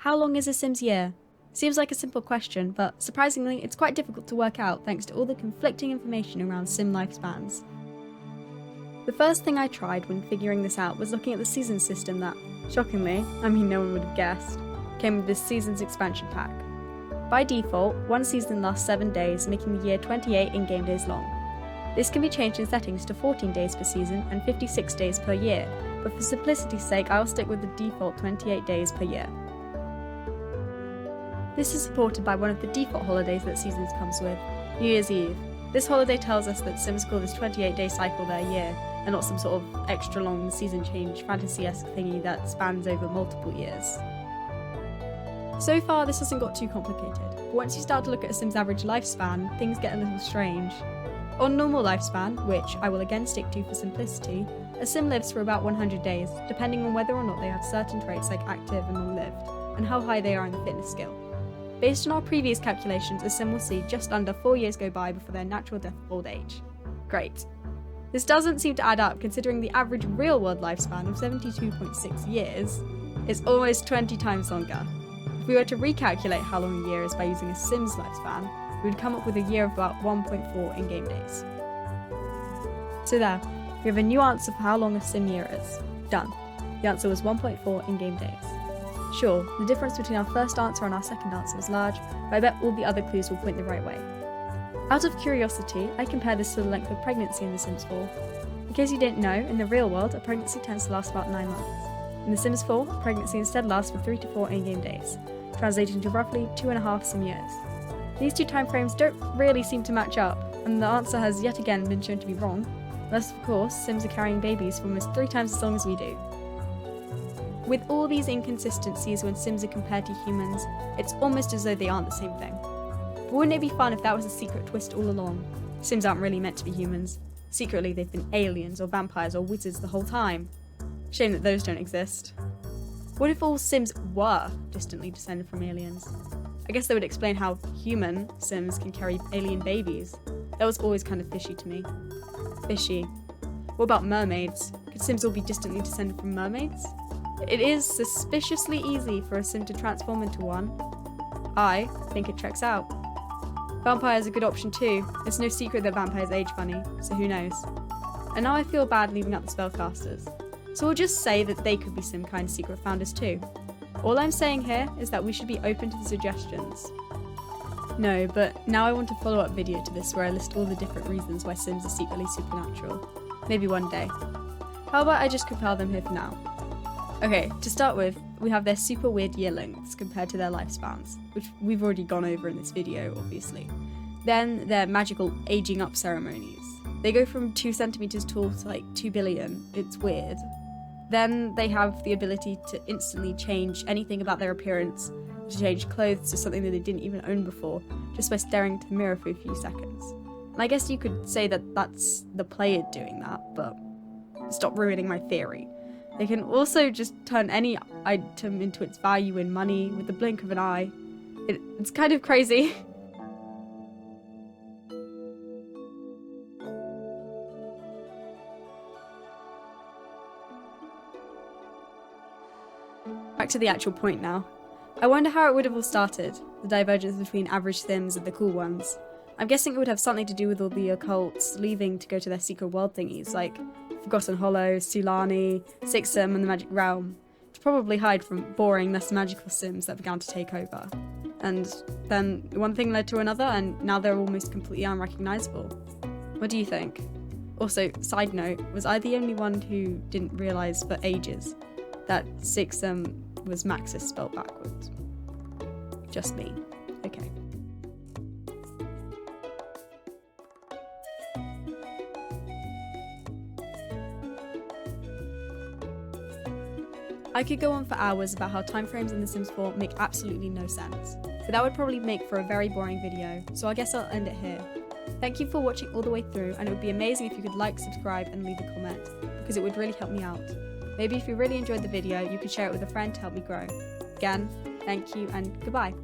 How long is a Sim's year? Seems like a simple question, but surprisingly, it's quite difficult to work out thanks to all the conflicting information around Sim lifespans. The first thing I tried when figuring this out was looking at the season system that, shockingly, no one would have guessed, came with this season's expansion pack. By default, one season lasts 7 days, making the year 28 in-game days long. This can be changed in settings to 14 days per season and 56 days per year, but for simplicity's sake I'll stick with the default 28 days per year. This is supported by one of the default holidays that Seasons comes with, New Year's Eve. This holiday tells us that Sims call this 28-day cycle their year, and not some sort of extra long season change fantasy-esque thingy that spans over multiple years. So far this hasn't got too complicated, but once you start to look at a Sim's average lifespan, things get a little strange. On normal lifespan, which I will again stick to for simplicity, a Sim lives for about 100 days, depending on whether or not they have certain traits like active and long-lived, and how high they are in the fitness scale. Based on our previous calculations, a Sim will see just under 4 years go by before their natural death of old age. Great. This doesn't seem to add up considering the average real-world lifespan of 72.6 years is almost 20 times longer. If we were to recalculate how long a year is by using a Sim's lifespan, we would come up with a year of about 1.4 in-game days. So there, we have a new answer for how long a Sim year is. Done. The answer was 1.4 in-game days. Sure, the difference between our first answer and our second answer is large, but I bet all the other clues will point the right way. Out of curiosity, I compare this to the length of pregnancy in The Sims 4. In case you didn't know, in the real world, a pregnancy tends to last about 9 months. In The Sims 4, pregnancy instead lasts for 3 to 4 in-game days, translating to roughly 2.5 Sim years. These two timeframes don't really seem to match up, and the answer has yet again been shown to be wrong, unless of course Sims are carrying babies for almost 3 times as long as we do. With all these inconsistencies when Sims are compared to humans, it's almost as though they aren't the same thing. But wouldn't it be fun if that was a secret twist all along? Sims aren't really meant to be humans. Secretly they've been aliens or vampires or wizards the whole time. Shame that those don't exist. What if all Sims were distantly descended from aliens? I guess that would explain how human Sims can carry alien babies. That was always kind of fishy to me. Fishy. What about mermaids? Could Sims all be distantly descended from mermaids? It is suspiciously easy for a Sim to transform into one. I think it checks out. Vampires are a good option too. It's no secret that vampires age funny, so who knows. And now I feel bad leaving out the spellcasters. So we'll just say that they could be Sim kind secret founders too. All I'm saying here is that we should be open to the suggestions. No, but now I want a follow-up video to this where I list all the different reasons why Sims are secretly supernatural. Maybe one day. How about I just compile them here for now? Okay, to start with, we have their super weird year lengths compared to their lifespans, which we've already gone over in this video, obviously. Then their magical aging up ceremonies. They go from 2 centimeters tall to like 2 billion, it's weird. Then they have the ability to instantly change anything about their appearance, to change clothes to something that they didn't even own before, just by staring into the mirror for a few seconds. And I guess you could say that that's the player doing that, but stop ruining my theory. They can also just turn any item into its value in money with the blink of an eye. It's kind of crazy. Back to the actual point now. I wonder how it would have all started, the divergence between average Sims and the cool ones. I'm guessing it would have something to do with all the occults leaving to go to their secret world thingies, like Forgotten Hollow, Sulani, Sixum, and the Magic Realm, to probably hide from boring, less magical Sims that began to take over. And then one thing led to another, and now they're almost completely unrecognisable. What do you think? Also, side note, was I the only one who didn't realise for ages that Sixum was Maxis spelled backwards? Just me. Okay. I could go on for hours about how timeframes in The Sims 4 make absolutely no sense, but that would probably make for a very boring video, so I guess I'll end it here. Thank you for watching all the way through, and it would be amazing if you could like, subscribe, and leave a comment, because it would really help me out. Maybe if you really enjoyed the video, you could share it with a friend to help me grow. Again, thank you and goodbye.